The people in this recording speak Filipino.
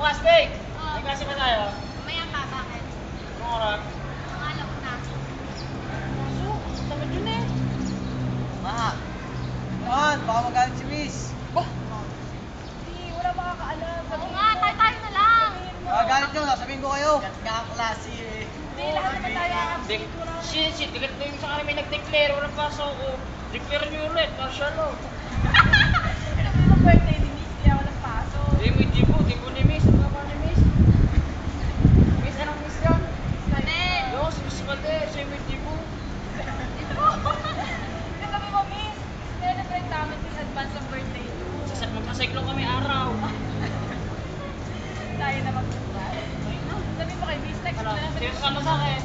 classmate! May klase ba tayo? Mamaya pa, bakit? Anong oras? Mga alauna. Pasok, tamad yun eh. Ma! Man, baka magalit si Miss. Bah! Hindi, wala makakaalam. Oo nga, tayo na lang. Magagalit nyo, sasabihin ko kayo. Nga ang klase eh. Hindi, lahat naman tayo absent. Shit, tigat na yung sa kanya may nag-declare. Walang pasok ko. Declare nyo ulit, martial law. Sabi mo birthday ni Miss, kaya walang pasok. Hindi, may tipo ni Miss. Ano ka ni Miss? Miss, anong Miss yan? Sabi. Yo, si Miss Mate, siya may tipo. Sabi mo, Miss, celebrate namin in advance ang birthday niyo. Magsacyclo kami araw. Tayo na magbukas. Sabi mo kay Miss, next Ano, na namin. sino sama sa akin?